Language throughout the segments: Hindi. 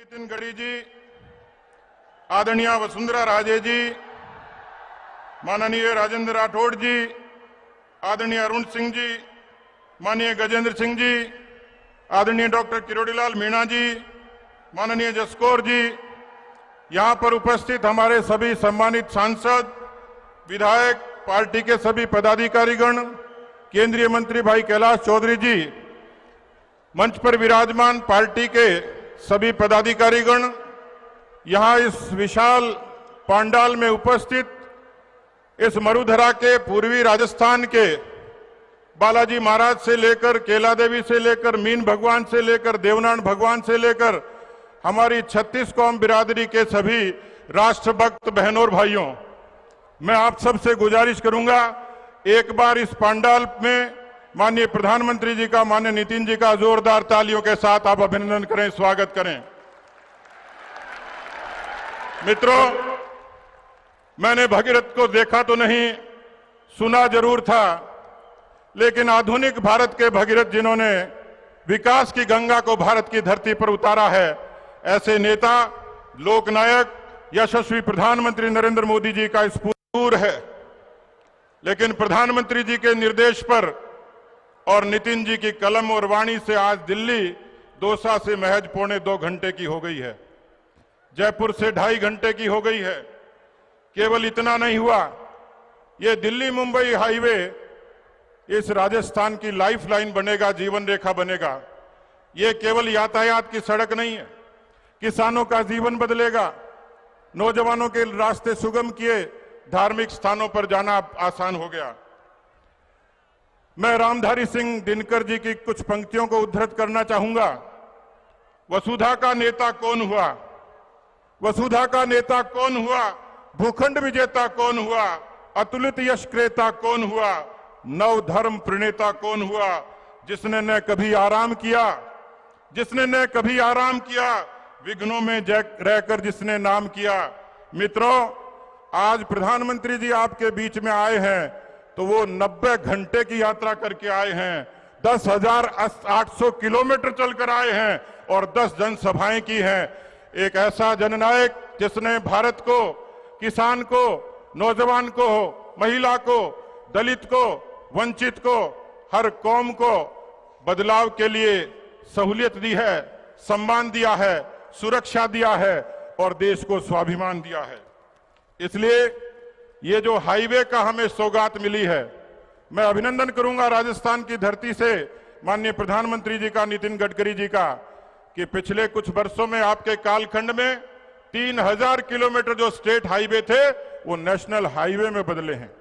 नितिन गडकरी जी, आदरणीय वसुंधरा राजे जी, माननीय राजेंद्र राठौड़ जी, आदरणीय अरुण सिंह जी, माननीय गजेंद्र सिंह जी, आदरणीय डॉक्टर किरोड़ीलाल मीणा जी, माननीय जसकौर जी, यहां पर उपस्थित हमारे सभी सम्मानित सांसद, विधायक, पार्टी के सभी पदाधिकारीगण, केंद्रीय मंत्री भाई कैलाश चौधरी जी, मंच पर विराजमान पार्टी के सभी पदाधिकारीगण, यहां इस विशाल पांडाल में उपस्थित इस मरुधरा के पूर्वी राजस्थान के बालाजी महाराज से लेकर केला देवी से लेकर मीन भगवान से लेकर देवनारायण भगवान से लेकर हमारी 36 कौम बिरादरी के सभी राष्ट्रभक्त बहनों और भाइयों, मैं आप सबसे गुजारिश करूंगा एक बार इस पांडाल में माननीय प्रधानमंत्री जी का, माननीय नितिन जी का जोरदार तालियों के साथ आप अभिनंदन करें, स्वागत करें। मित्रों, मैंने भगीरथ को देखा तो नहीं, सुना जरूर था, लेकिन आधुनिक भारत के भगीरथ जिन्होंने विकास की गंगा को भारत की धरती पर उतारा है, ऐसे नेता, लोकनायक, यशस्वी प्रधानमंत्री नरेंद्र मोदी जी का स्फूर्त है। लेकिन प्रधानमंत्री जी के निर्देश पर और नितिन जी की कलम और वाणी से आज दिल्ली दौसा से महज 1.25 घंटे की हो गई है, जयपुर से 2.5 घंटे की हो गई है। केवल इतना नहीं हुआ, ये दिल्ली मुंबई हाईवे इस राजस्थान की लाइफलाइन बनेगा, जीवन रेखा बनेगा। ये केवल यातायात की सड़क नहीं है, किसानों का जीवन बदलेगा, नौजवानों के रास्ते सुगम किए, धार्मिक स्थानों पर जाना आसान हो गया। मैं रामधारी सिंह दिनकर जी की कुछ पंक्तियों को उद्धृत करना चाहूंगा। वसुधा का नेता कौन हुआ, वसुधा का नेता कौन हुआ, भूखंड विजेता कौन हुआ, अतुलित यश क्रेता कौन हुआ, नव धर्म प्रणेता कौन हुआ, जिसने न कभी आराम किया, जिसने न कभी आराम किया, विघ्नों में रहकर जिसने नाम किया। मित्रों, आज प्रधानमंत्री जी आपके बीच में आए हैं तो वो 90 घंटे की यात्रा करके आए हैं, 10,800 किलोमीटर चलकर आए हैं और 10 जनसभाएं की हैं। एक ऐसा जननायक जिसने भारत को, किसान को, नौजवान को, महिला को, दलित को, वंचित को, हर कौम को बदलाव के लिए सहूलियत दी है, सम्मान दिया है, सुरक्षा दिया है और देश को स्वाभिमान दिया है। इसलिए ये जो हाईवे का हमें सौगात मिली है, मैं अभिनंदन करूंगा राजस्थान की धरती से माननीय प्रधानमंत्री जी का, नितिन गडकरी जी का, कि पिछले कुछ वर्षों में आपके कालखंड में 3000 किलोमीटर जो स्टेट हाईवे थे वो नेशनल हाईवे में बदले हैं।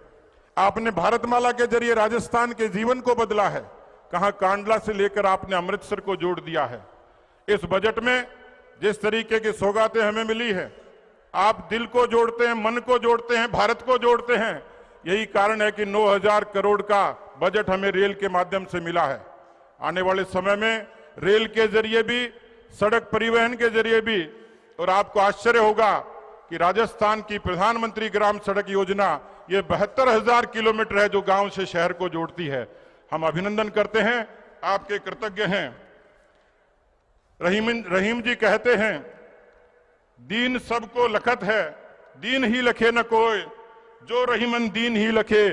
आपने भारतमाला के जरिए राजस्थान के जीवन को बदला है। कहां कांडला से लेकर आपने अमृतसर को जोड़ दिया है। इस बजट में जिस तरीके की सौगातें हमें मिली है, आप दिल को जोड़ते हैं, मन को जोड़ते हैं, भारत को जोड़ते हैं। यही कारण है कि 9000 करोड़ का बजट हमें रेल के माध्यम से मिला है। आने वाले समय में रेल के जरिए भी, सड़क परिवहन के जरिए भी, और आपको आश्चर्य होगा कि राजस्थान की प्रधानमंत्री ग्राम सड़क योजना ये 72,000 किलोमीटर है जो गांव से शहर को जोड़ती है। हम अभिनंदन करते हैं, आपके कृतज्ञ हैं। रहीम जी कहते हैं, दीन सबको लखत है, दीन ही लखे न कोय, जो रहीमन दीन ही लखे,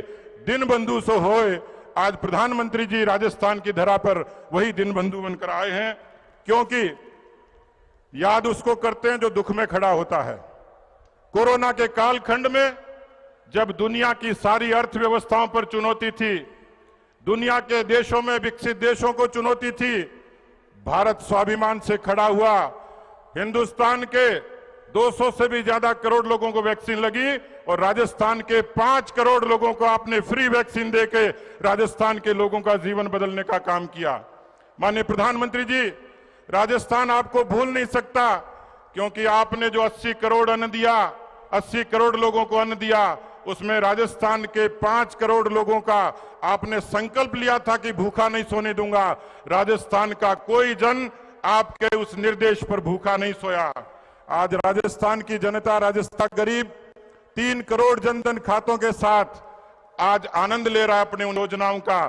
दिन बंधु सो होए। आज प्रधानमंत्री जी राजस्थान की धरा पर वही दिन बंधु बनकर आए हैं, क्योंकि याद उसको करते हैं जो दुख में खड़ा होता है। कोरोना के कालखंड में जब दुनिया की सारी अर्थव्यवस्थाओं पर चुनौती थी, दुनिया के देशों में, विकसित देशों को चुनौती थी, भारत स्वाभिमान से खड़ा हुआ। हिंदुस्तान के 200 से भी ज्यादा करोड़ लोगों को वैक्सीन लगी और राजस्थान के 5 करोड़ लोगों को आपने फ्री वैक्सीन देके राजस्थान के लोगों का जीवन बदलने का काम किया। माननीय प्रधानमंत्री जी, राजस्थान आपको भूल नहीं सकता, क्योंकि आपने जो 80 करोड़ अन्न दिया, 80 करोड़ लोगों को अन्न दिया, उसमें राजस्थान के 5 करोड़ लोगों का आपने संकल्प लिया था कि भूखा नहीं सोने दूंगा। राजस्थान का कोई जन आपके उस निर्देश पर भूखा नहीं सोया। आज राजस्थान की जनता, राजस्थान गरीब 3 करोड़ जनधन खातों के साथ आज आनंद ले रहा है अपने उन योजनाओं का।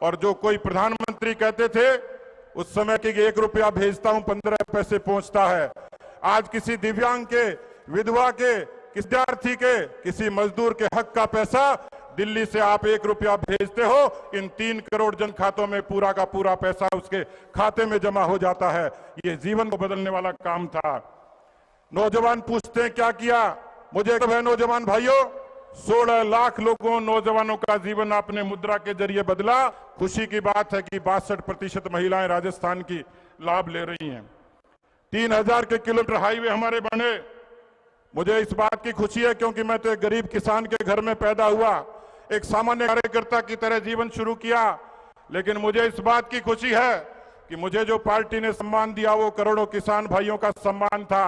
और जो कोई प्रधानमंत्री कहते थे उस समय कि 1 रुपया भेजता हूं 15 पैसे पहुंचता है, आज किसी दिव्यांग के, विधवा के, किसी विद्यार्थी के, किसी मजदूर के हक का पैसा दिल्ली से आप 1 रुपया भेजते हो, इन 3 करोड़ जन खातों में पूरा का पूरा पैसा उसके खाते में जमा हो जाता है। ये जीवन को बदलने वाला काम था। नौजवान पूछते हैं क्या किया? मुझे है नौजवान भाइयों, 16 लाख लोगों नौजवानों का जीवन आपने मुद्रा के जरिए बदला। खुशी की बात है कि 62% महिलाएं राजस्थान की लाभ ले रही हैं। 3000 के किलोमीटर हाईवे हमारे बने। मुझे इस बात की खुशी है क्योंकि मैं तो एक गरीब किसान के घर में पैदा हुआ, एक सामान्य कार्यकर्ता की तरह जीवन शुरू किया। लेकिन मुझे इस बात की खुशी है कि मुझे जो पार्टी ने सम्मान दिया वो करोड़ों किसान भाइयों का सम्मान था।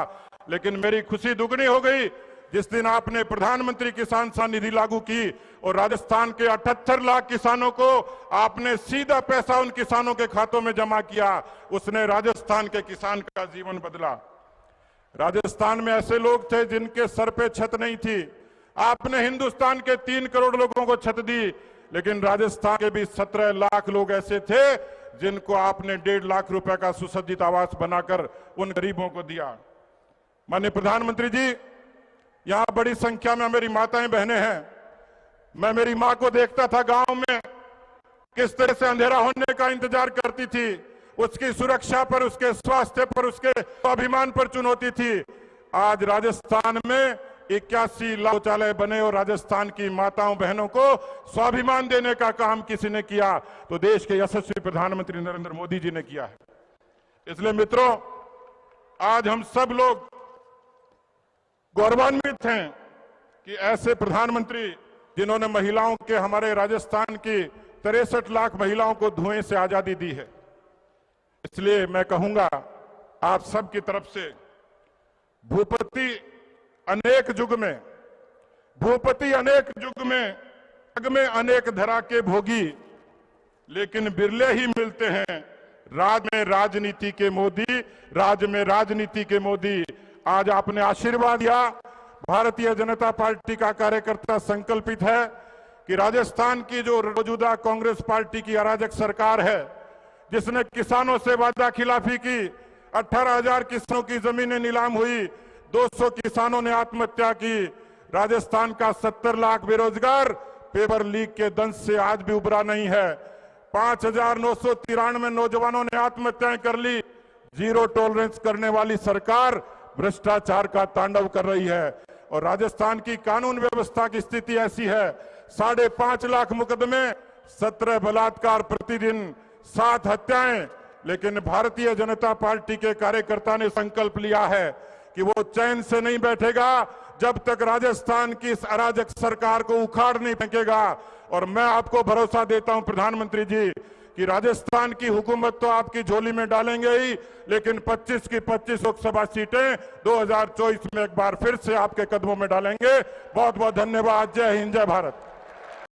लेकिन मेरी खुशी दुगनी हो गई जिस दिन आपने प्रधानमंत्री किसान सम्मान निधि लागू की और राजस्थान के 78 लाख किसानों को आपने सीधा पैसा उन किसानों के खातों में जमा किया। उसने राजस्थान के किसान का जीवन बदला। राजस्थान में ऐसे लोग थे जिनके सर पे छत नहीं थी। आपने हिंदुस्तान के 3 करोड़ लोगों को छत दी, लेकिन राजस्थान के भी 17 लाख लोग ऐसे थे जिनको आपने 1.5 लाख रुपए का सुसज्जित आवास बनाकर उन गरीबों को दिया। माननीय प्रधानमंत्री जी, यहां बड़ी संख्या में मेरी माताएं बहनें हैं। मैं मेरी मां को देखता था गांव में किस तरह से अंधेरा होने का इंतजार करती थी। उसकी सुरक्षा पर, उसके स्वास्थ्य पर, उसके स्वाभिमान पर चुनौती थी। आज राजस्थान में 81 लाख शौचालय बने और राजस्थान की माताओं बहनों को स्वाभिमान देने का काम किसी ने किया तो देश के यशस्वी प्रधानमंत्री नरेंद्र मोदी जी ने किया है। इसलिए मित्रों, आज हम सब लोग गौरवान्वित हैं कि ऐसे प्रधानमंत्री जिन्होंने महिलाओं के, हमारे राजस्थान की 63 लाख महिलाओं को धुएं से आजादी दी है। इसलिए मैं कहूंगा आप सब की तरफ से, भूपति अनेक युग में, भूपति अनेक युग में, जग में अनेक धरा के भोगी, लेकिन बिरले ही मिलते हैं राज में राजनीति के मोदी, राज में राजनीति के मोदी। आज आपने आशीर्वाद दिया। भारतीय जनता पार्टी का कार्यकर्ता संकल्पित है कि राजस्थान की जो मौजूदा कांग्रेस पार्टी की अराजक सरकार है, जिसने किसानों से वादा खिलाफी की, 18,000 किसानों की जमीनें नीलाम हुई, 200 किसानों ने आत्महत्या की, राजस्थान का 70 लाख बेरोजगार पेपर लीक के दंश से आज भी उबरा नहीं है, 5,993 नौजवानों ने आत्महत्याएं कर ली। जीरो टॉलरेंस करने वाली सरकार भ्रष्टाचार का तांडव कर रही है और राजस्थान की कानून व्यवस्था की स्थिति ऐसी है, 5.5 लाख मुकदमे, 17 बलात्कार प्रतिदिन, 7 हत्याएं। लेकिन भारतीय जनता पार्टी के कार्यकर्ता ने संकल्प लिया है कि वो चैन से नहीं बैठेगा जब तक राजस्थान की इस अराजक सरकार को उखाड़ नहीं फेंकेगा। और मैं आपको भरोसा देता हूं प्रधानमंत्री जी कि राजस्थान की हुकूमत तो आपकी झोली में डालेंगे ही, लेकिन 25 की 25 लोकसभा सीटें 2024 में एक बार फिर से आपके कदमों में डालेंगे। बहुत बहुत धन्यवाद। जय हिंद, जय भारत।